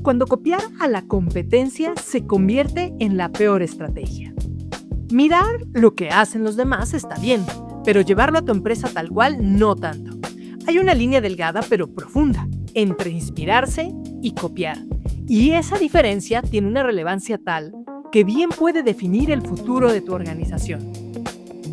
cuando copiar a la competencia se convierte en la peor estrategia. Mirar lo que hacen los demás está bien, pero llevarlo a tu empresa tal cual no tanto. Hay una línea delgada pero profunda entre inspirarse y copiar. Y esa diferencia tiene una relevancia tal que bien puede definir el futuro de tu organización.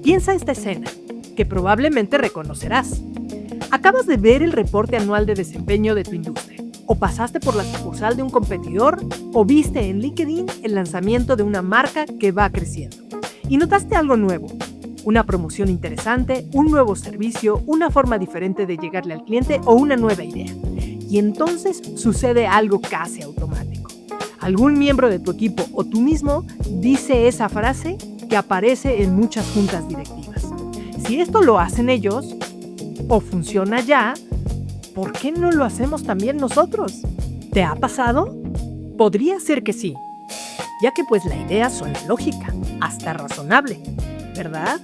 Piensa esta escena, que probablemente reconocerás. Acabas de ver el reporte anual de desempeño de tu industria, o pasaste por la sucursal de un competidor, o viste en LinkedIn el lanzamiento de una marca que va creciendo. Y notaste algo nuevo, una promoción interesante, un nuevo servicio, una forma diferente de llegarle al cliente o una nueva idea. Y entonces sucede algo casi automático. Algún miembro de tu equipo o tú mismo dice esa frase que aparece en muchas juntas directivas. Si esto lo hacen ellos, o funciona ya, ¿por qué no lo hacemos también nosotros? ¿Te ha pasado? Podría ser que sí, ya que pues la idea suena lógica, hasta razonable, ¿verdad?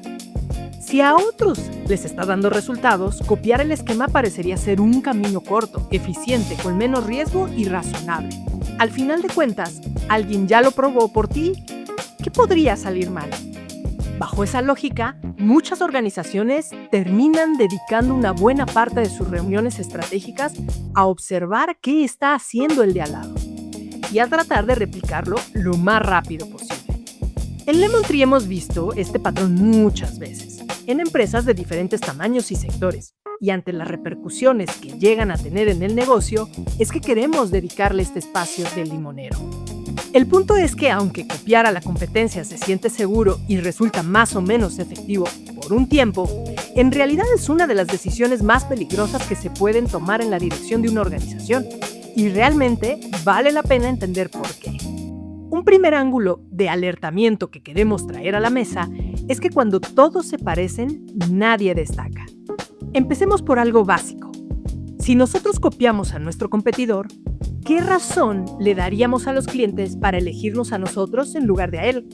Si a otros les está dando resultados, copiar el esquema parecería ser un camino corto, eficiente, con menos riesgo y razonable. Al final de cuentas, alguien ya lo probó por ti. ¿Qué podría salir mal? Bajo esa lógica, muchas organizaciones terminan dedicando una buena parte de sus reuniones estratégicas a observar qué está haciendo el de al lado y a tratar de replicarlo lo más rápido posible. En Lemon Tree hemos visto este patrón muchas veces, en empresas de diferentes tamaños y sectores, y ante las repercusiones que llegan a tener en el negocio, es que queremos dedicarle este espacio del limonero. El punto es que aunque copiar a la competencia se siente seguro y resulta más o menos efectivo por un tiempo, en realidad es una de las decisiones más peligrosas que se pueden tomar en la dirección de una organización, y realmente vale la pena entender por qué. Un primer ángulo de alertamiento que queremos traer a la mesa es que cuando todos se parecen, nadie destaca. Empecemos por algo básico. Si nosotros copiamos a nuestro competidor, ¿qué razón le daríamos a los clientes para elegirnos a nosotros en lugar de a él?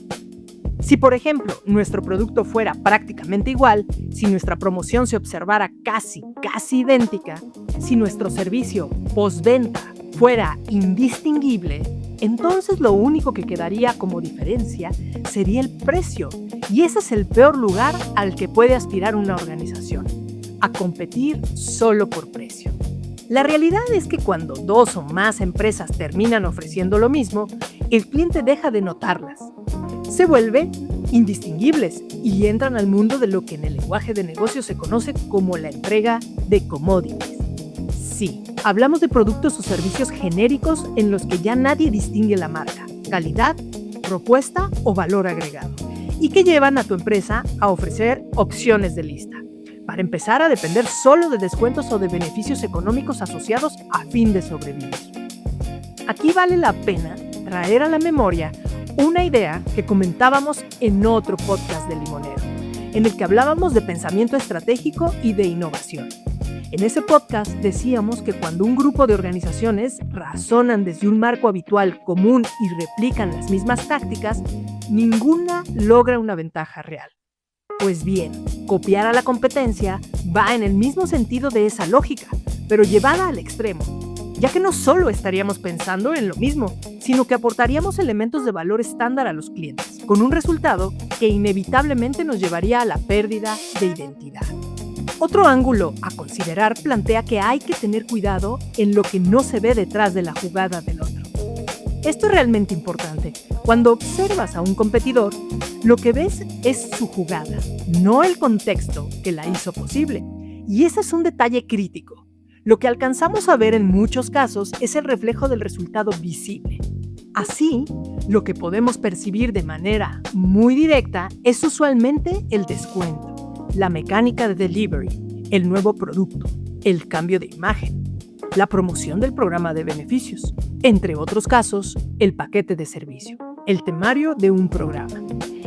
Si, por ejemplo, nuestro producto fuera prácticamente igual, si nuestra promoción se observara casi idéntica, si nuestro servicio postventa fuera indistinguible, entonces lo único que quedaría como diferencia sería el precio. Y ese es el peor lugar al que puede aspirar una organización, a competir solo por precio. La realidad es que cuando dos o más empresas terminan ofreciendo lo mismo, el cliente deja de notarlas. Se vuelven indistinguibles y entran al mundo de lo que en el lenguaje de negocios se conoce como la entrega de commodities. Sí, hablamos de productos o servicios genéricos en los que ya nadie distingue la marca, calidad, propuesta o valor agregado, y que llevan a tu empresa a ofrecer opciones de lista, para empezar a depender solo de descuentos o de beneficios económicos asociados a fin de sobrevivir. Aquí vale la pena traer a la memoria una idea que comentábamos en otro podcast de Limonero, en el que hablábamos de pensamiento estratégico y de innovación. En ese podcast decíamos que cuando un grupo de organizaciones razonan desde un marco habitual común y replican las mismas tácticas, ninguna logra una ventaja real. Pues bien, copiar a la competencia va en el mismo sentido de esa lógica, pero llevada al extremo, ya que no solo estaríamos pensando en lo mismo, sino que aportaríamos elementos de valor estándar a los clientes, con un resultado que inevitablemente nos llevaría a la pérdida de identidad. Otro ángulo a considerar plantea que hay que tener cuidado en lo que no se ve detrás de la jugada del otro. Esto es realmente importante. Cuando observas a un competidor, lo que ves es su jugada, no el contexto que la hizo posible. Y ese es un detalle crítico. Lo que alcanzamos a ver en muchos casos es el reflejo del resultado visible. Así, lo que podemos percibir de manera muy directa es usualmente el descuento, la mecánica de delivery, el nuevo producto, el cambio de imagen, la promoción del programa de beneficios, entre otros casos, el paquete de servicio, el temario de un programa,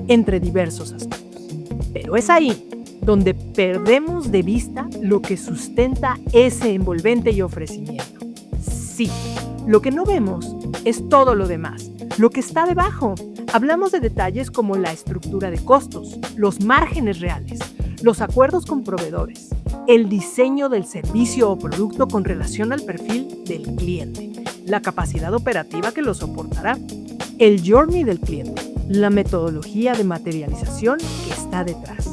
entre diversos aspectos. Pero es ahí donde perdemos de vista lo que sustenta ese envolvente y ofrecimiento. Sí, lo que no vemos es todo lo demás, lo que está debajo. Hablamos de detalles como la estructura de costos, los márgenes reales, los acuerdos con proveedores, el diseño del servicio o producto con relación al perfil del cliente, la capacidad operativa que lo soportará, el journey del cliente, la metodología de materialización que está detrás,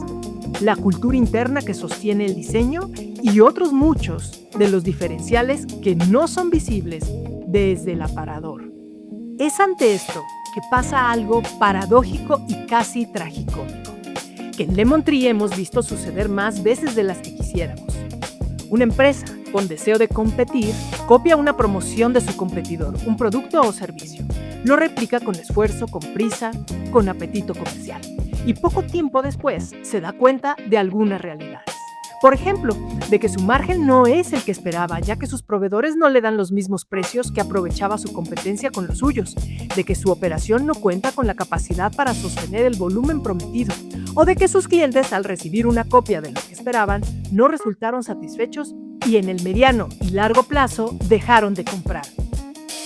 la cultura interna que sostiene el diseño y otros muchos de los diferenciales que no son visibles desde el aparador. Es ante esto que pasa algo paradójico y casi tragicómico, que en Lemon Tree hemos visto suceder más veces de las que quisiéramos. Una empresa con deseo de competir copia una promoción de su competidor, un producto o servicio. Lo replica con esfuerzo, con prisa, con apetito comercial. Y poco tiempo después se da cuenta de algunas realidades. Por ejemplo, de que su margen no es el que esperaba, ya que sus proveedores no le dan los mismos precios que aprovechaba su competencia con los suyos, de que su operación no cuenta con la capacidad para sostener el volumen prometido, o de que sus clientes, al recibir una copia de lo que esperaban, no resultaron satisfechos y en el mediano y largo plazo dejaron de comprar.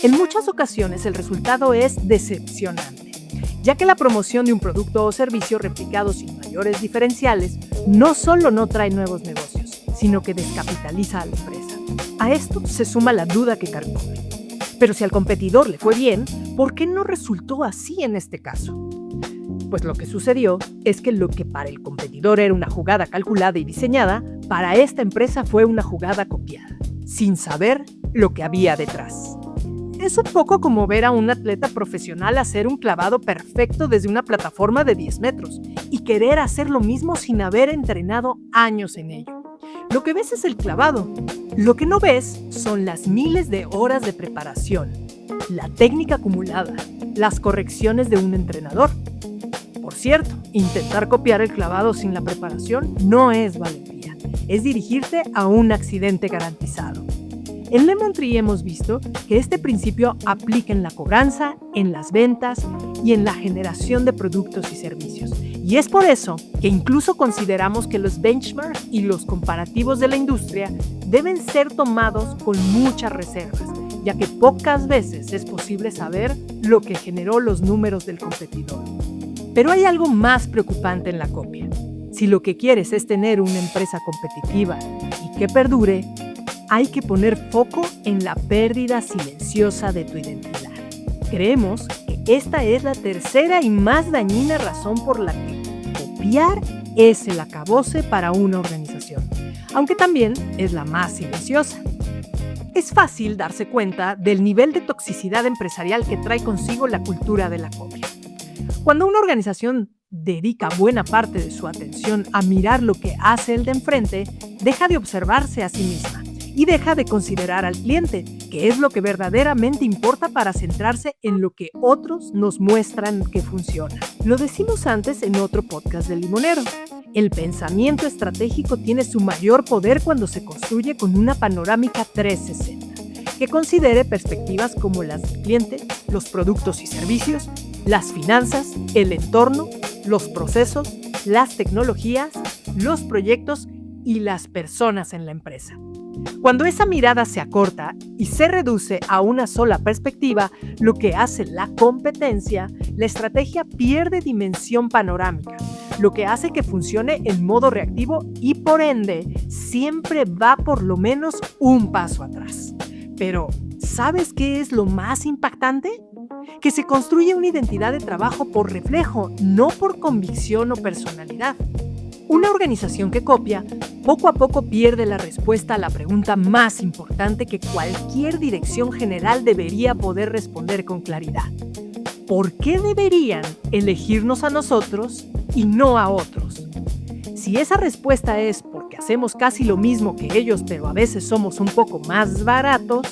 En muchas ocasiones el resultado es decepcionante, ya que la promoción de un producto o servicio replicado sin mayores diferenciales no solo no trae nuevos negocios, sino que descapitaliza a la empresa. A esto se suma la duda que carcome. Pero si al competidor le fue bien, ¿por qué no resultó así en este caso? Pues lo que sucedió es que lo que para el competidor era una jugada calculada y diseñada, para esta empresa fue una jugada copiada, sin saber lo que había detrás. Es un poco como ver a un atleta profesional hacer un clavado perfecto desde una plataforma de 10 metros y querer hacer lo mismo sin haber entrenado años en ello. Lo que ves es el clavado. Lo que no ves son las miles de horas de preparación, la técnica acumulada, las correcciones de un entrenador. Por cierto, intentar copiar el clavado sin la preparación no es valentía, es dirigirte a un accidente garantizado. En Lemon Tree hemos visto que este principio aplica en la cobranza, en las ventas y en la generación de productos y servicios. Y es por eso que incluso consideramos que los benchmarks y los comparativos de la industria deben ser tomados con muchas reservas, ya que pocas veces es posible saber lo que generó los números del competidor. Pero hay algo más preocupante en la copia. Si lo que quieres es tener una empresa competitiva y que perdure, hay que poner foco en la pérdida silenciosa de tu identidad. Creemos que esta es la tercera y más dañina razón por la que copiar es el acabose para una organización, aunque también es la más silenciosa. Es fácil darse cuenta del nivel de toxicidad empresarial que trae consigo la cultura de la copia. Cuando una organización dedica buena parte de su atención a mirar lo que hace el de enfrente, deja de observarse a sí misma y deja de considerar al cliente, que es lo que verdaderamente importa para centrarse en lo que otros nos muestran que funciona. Lo decimos antes en otro podcast del Limonero. El pensamiento estratégico tiene su mayor poder cuando se construye con una panorámica 360, que considere perspectivas como las del cliente, los productos y servicios, las finanzas, el entorno, los procesos, las tecnologías, los proyectos y las personas en la empresa. Cuando esa mirada se acorta y se reduce a una sola perspectiva, lo que hace la competencia, la estrategia pierde dimensión panorámica, lo que hace que funcione en modo reactivo y por ende siempre va por lo menos un paso atrás. Pero, ¿sabes qué es lo más impactante? Que se construye una identidad de trabajo por reflejo, no por convicción o personalidad. Una organización que copia, poco a poco pierde la respuesta a la pregunta más importante que cualquier dirección general debería poder responder con claridad. ¿Por qué deberían elegirnos a nosotros y no a otros? Si esa respuesta es porque hacemos casi lo mismo que ellos, pero a veces somos un poco más baratos,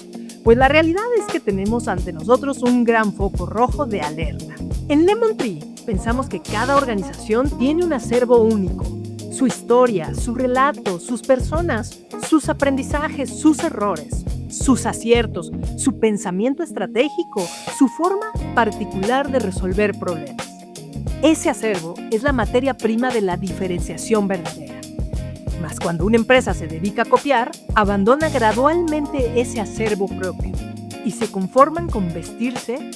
pues la realidad es que tenemos ante nosotros un gran foco rojo de alerta. En Lemon Tree pensamos que cada organización tiene un acervo único. Su historia, su relato, sus personas, sus aprendizajes, sus errores, sus aciertos, su pensamiento estratégico, su forma particular de resolver problemas. Ese acervo es la materia prima de la diferenciación verdadera. Mas cuando una empresa se dedica a copiar, abandona gradualmente ese acervo propio y se conforman con vestirse,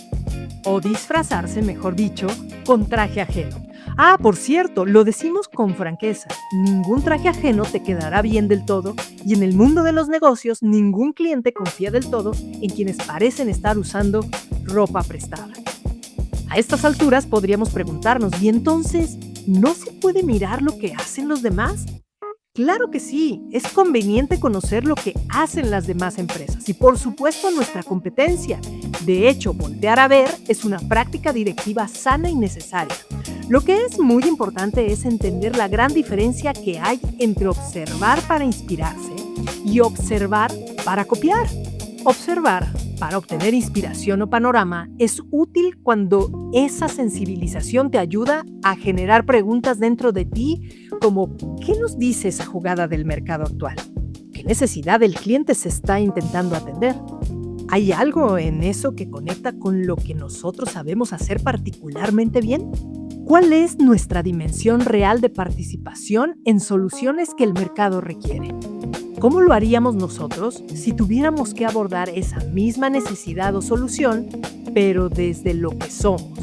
o disfrazarse, mejor dicho, con traje ajeno, Ah, por cierto, lo decimos con franqueza, ningún traje ajeno te quedará bien del todo y en el mundo de los negocios ningún cliente confía del todo en quienes parecen estar usando ropa prestada. A estas alturas podríamos preguntarnos, ¿y entonces no se puede mirar lo que hacen los demás? Claro que sí, es conveniente conocer lo que hacen las demás empresas y por supuesto nuestra competencia. De hecho, voltear a ver es una práctica directiva sana y necesaria. Lo que es muy importante es entender la gran diferencia que hay entre observar para inspirarse y observar para copiar. Observar para obtener inspiración o panorama es útil cuando esa sensibilización te ayuda a generar preguntas dentro de ti como ¿qué nos dice esa jugada del mercado actual? ¿Qué necesidad del cliente se está intentando atender? ¿Hay algo en eso que conecta con lo que nosotros sabemos hacer particularmente bien? ¿Cuál es nuestra dimensión real de participación en soluciones que el mercado requiere? ¿Cómo lo haríamos nosotros si tuviéramos que abordar esa misma necesidad o solución, pero desde lo que somos?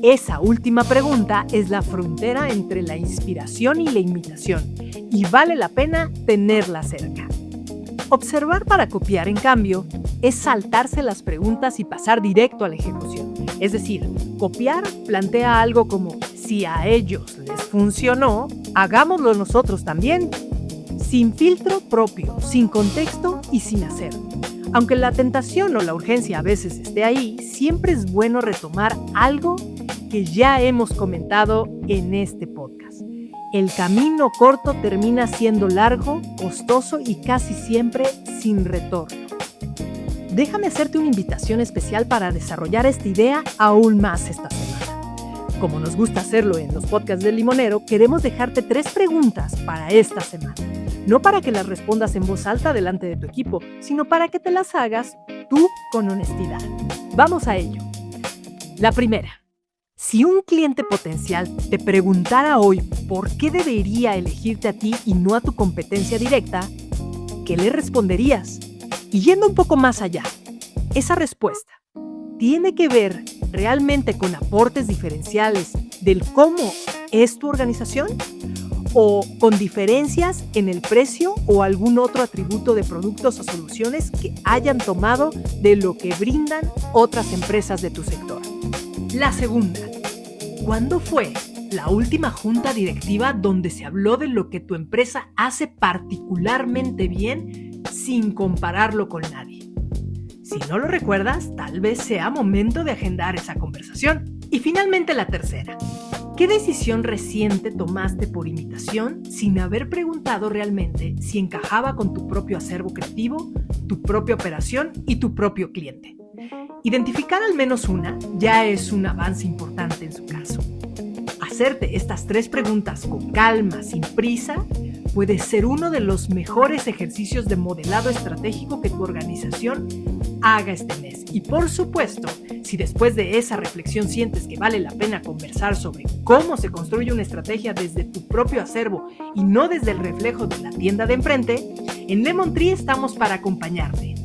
Esa última pregunta es la frontera entre la inspiración y la imitación, y vale la pena tenerla cerca. Observar para copiar, en cambio, es saltarse las preguntas y pasar directo a la ejecución. Es decir, copiar plantea algo como, si a ellos les funcionó, hagámoslo nosotros también. Sin filtro propio, sin contexto y sin hacer. Aunque la tentación o la urgencia a veces esté ahí, siempre es bueno retomar algo que ya hemos comentado en este podcast. El camino corto termina siendo largo, costoso y casi siempre sin retorno. Déjame hacerte una invitación especial para desarrollar esta idea aún más esta semana. Como nos gusta hacerlo en los podcasts del Limonero, queremos dejarte 3 preguntas para esta semana. No para que las respondas en voz alta delante de tu equipo, sino para que te las hagas tú con honestidad. Vamos a ello. La primera. Si un cliente potencial te preguntara hoy por qué debería elegirte a ti y no a tu competencia directa, ¿qué le responderías? Y yendo un poco más allá, esa respuesta tiene que ver realmente con aportes diferenciales del cómo es tu organización o con diferencias en el precio o algún otro atributo de productos o soluciones que hayan tomado de lo que brindan otras empresas de tu sector. La segunda, ¿cuándo fue la última junta directiva donde se habló de lo que tu empresa hace particularmente bien sin compararlo con nadie? Si no lo recuerdas, tal vez sea momento de agendar esa conversación. Y finalmente la tercera. ¿Qué decisión reciente tomaste por imitación sin haber preguntado realmente si encajaba con tu propio acervo creativo, tu propia operación y tu propio cliente? Identificar al menos una ya es un avance importante en su caso. Hacerte estas 3 preguntas con calma, sin prisa, puede ser uno de los mejores ejercicios de modelado estratégico que tu organización haga este mes. Y por supuesto, si después de esa reflexión sientes que vale la pena conversar sobre cómo se construye una estrategia desde tu propio acervo y no desde el reflejo de la tienda de enfrente, en Lemon Tree estamos para acompañarte.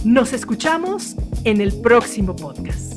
Nos escuchamos en el próximo podcast.